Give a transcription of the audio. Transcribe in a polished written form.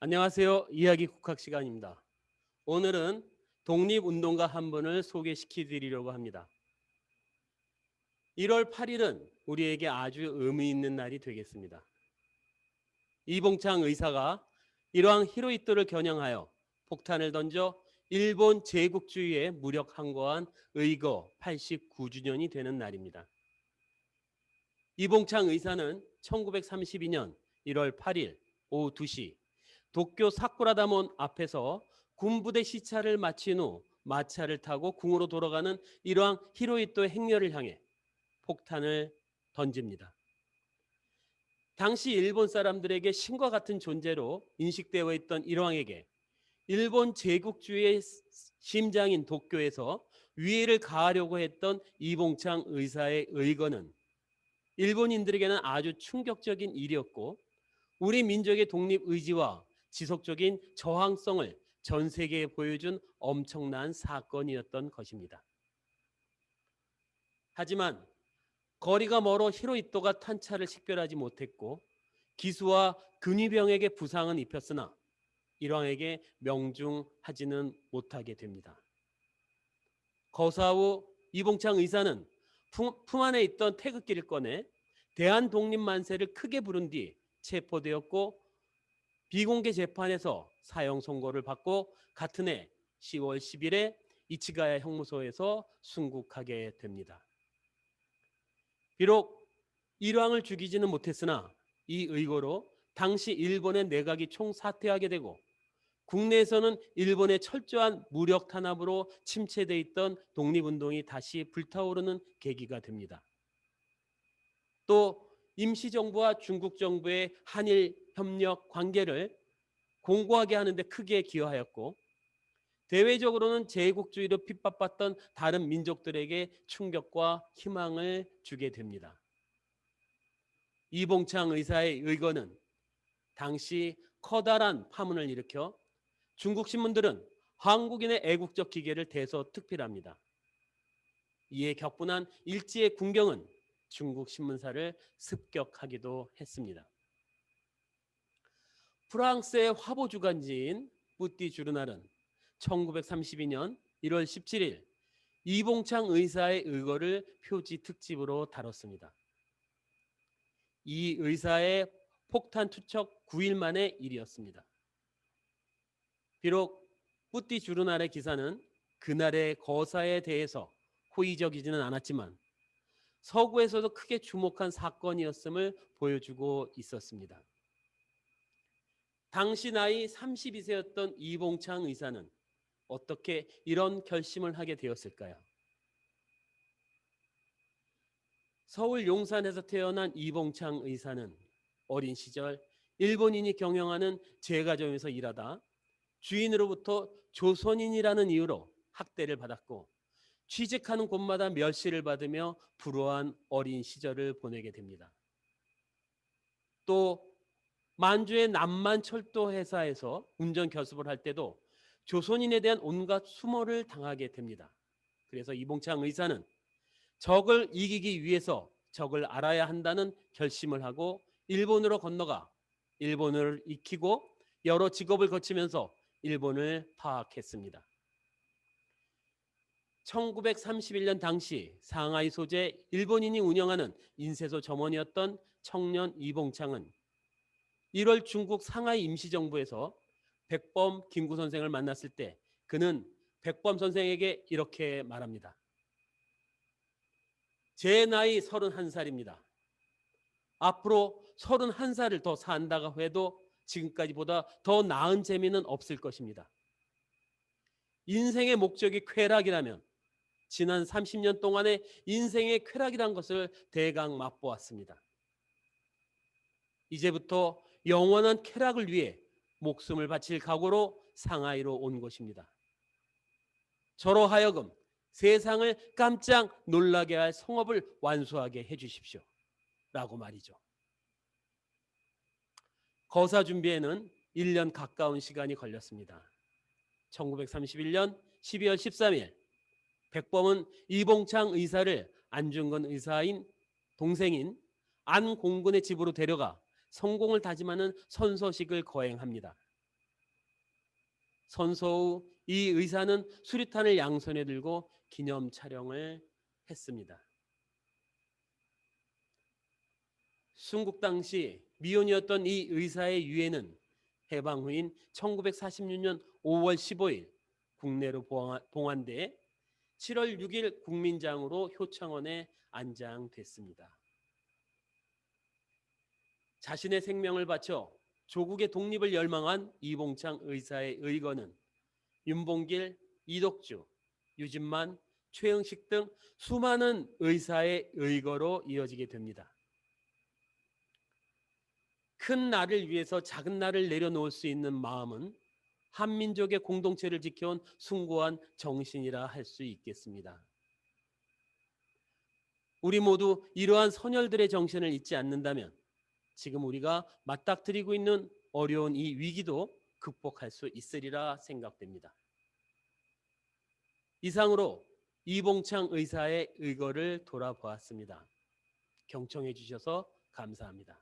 안녕하세요. 이야기 국학 시간입니다. 오늘은 독립운동가 한 분을 소개시켜 드리려고 합니다. 1월 8일은 우리에게 아주 의미 있는 날이 되겠습니다. 이봉창 의사가 이러한 히로히토를 겨냥하여 폭탄을 던져 일본 제국주의에 무력 항거한 의거 89주년이 되는 날입니다. 이봉창 의사는 1932년 1월 8일 오후 2시 도쿄 사쿠라다몬 앞에서 군부대 시찰을 마친 후 마차를 타고 궁으로 돌아가는 이러한 히로히토의 행렬을 향해 폭탄을 던집니다. 당시 일본 사람들에게 신과 같은 존재로 인식되어 있던 일왕에게 일본 제국주의의 심장인 도쿄에서 위해를 가하려고 했던 이봉창 의사의 의거는 일본인들에게는 아주 충격적인 일이었고 우리 민족의 독립 의지와 지속적인 저항성을 전 세계에 보여준 엄청난 사건이었던 것입니다. 하지만 거리가 멀어 히로히토가 탄차를 식별하지 못했고 기수와 근위병에게 부상은 입혔으나 일왕에게 명중하지는 못하게 됩니다. 거사 후 이봉창 의사는 품 안에 있던 태극기를 꺼내 대한독립만세를 크게 부른 뒤 체포되었고 비공개 재판에서 사형 선고를 받고 같은 해 10월 10일에 이치가야 형무소에서 순국하게 됩니다. 비록 일왕을 죽이지는 못했으나 이 의거로 당시 일본의 내각이 총사퇴하게 되고 국내에서는 일본의 철저한 무력 탄압으로 침체돼 있던 독립운동이 다시 불타오르는 계기가 됩니다. 또 임시정부와 중국 정부의 한일 협력 관계를 공고하게 하는 데 크게 기여하였고 대외적으로는 제국주의로 핍박받던 다른 민족들에게 충격과 희망을 주게 됩니다. 이봉창 의사의 의거는 당시 커다란 파문을 일으켜 중국 신문들은 한국인의 애국적 기계를 대서특필합니다. 이에 격분한 일제의 군경은 중국 신문사를 습격하기도 했습니다. 프랑스의 화보 주간지인 뿌띠 주르날은 1932년 1월 17일 이봉창 의사의 의거를 표지 특집으로 다뤘습니다. 이 의사의 폭탄 투척 9일 만의 일이었습니다. 비록 뿌띠 주르날의 기사는 그날의 거사에 대해서 호의적이지는 않았지만 서구에서도 크게 주목한 사건이었음을 보여주고 있었습니다. 당시 나이 32세였던 이봉창 의사는 어떻게 이런 결심을 하게 되었을까요? 서울 용산에서 태어난 이봉창 의사는 어린 시절 일본인이 경영하는 제과점에서 일하다 주인으로부터 조선인이라는 이유로 학대를 받았고 취직하는 곳마다 멸시를 받으며 불우한 어린 시절을 보내게 됩니다. 또 만주의 남만철도 회사에서 운전 교습을 할 때도 조선인에 대한 온갖 수모를 당하게 됩니다. 그래서 이봉창 의사는 적을 이기기 위해서 적을 알아야 한다는 결심을 하고 일본으로 건너가 일본어를 익히고 여러 직업을 거치면서 일본을 파악했습니다. 1931년 당시 상하이 소재 일본인이 운영하는 인쇄소 점원이었던 청년 이봉창은 1월 중국 상하이 임시정부에서 백범 김구 선생을 만났을 때 그는 백범 선생에게 이렇게 말합니다. 제 나이 31살입니다. 앞으로 31살을 더 산다고 해도 지금까지보다 더 나은 재미는 없을 것입니다. 인생의 목적이 쾌락이라면 지난 30년 동안의 인생의 쾌락이란 것을 대강 맛보았습니다. 이제부터 영원한 쾌락을 위해 목숨을 바칠 각오로 상하이로 온 것입니다. 저로 하여금 세상을 깜짝 놀라게 할 성업을 완수하게 해주십시오. 라고 말이죠. 거사 준비에는 1년 가까운 시간이 걸렸습니다. 1931년 12월 13일 백범은 이봉창 의사를 안중근 의사인 동생인 안공근의 집으로 데려가 성공을 다짐하는 선서식을 거행합니다. 선서 후 이 의사는 수류탄을 양손에 들고 기념 촬영을 했습니다. 순국 당시 미혼이었던 이 의사의 유해는 해방 후인 1946년 5월 15일 국내로 봉환돼 7월 6일 국민장으로 효창원에 안장됐습니다. 자신의 생명을 바쳐 조국의 독립을 열망한 이봉창 의사의 의거는 윤봉길, 이덕주, 유진만, 최응식 등 수많은 의사의 의거로 이어지게 됩니다. 큰 나를 위해서 작은 나를 내려놓을 수 있는 마음은 한민족의 공동체를 지켜온 숭고한 정신이라 할 수 있겠습니다. 우리 모두 이러한 선열들의 정신을 잊지 않는다면 지금 우리가 맞닥뜨리고 있는 어려운 이 위기도 극복할 수 있으리라 생각됩니다. 이상으로 이봉창 의사의 의거를 돌아보았습니다. 경청해 주셔서 감사합니다.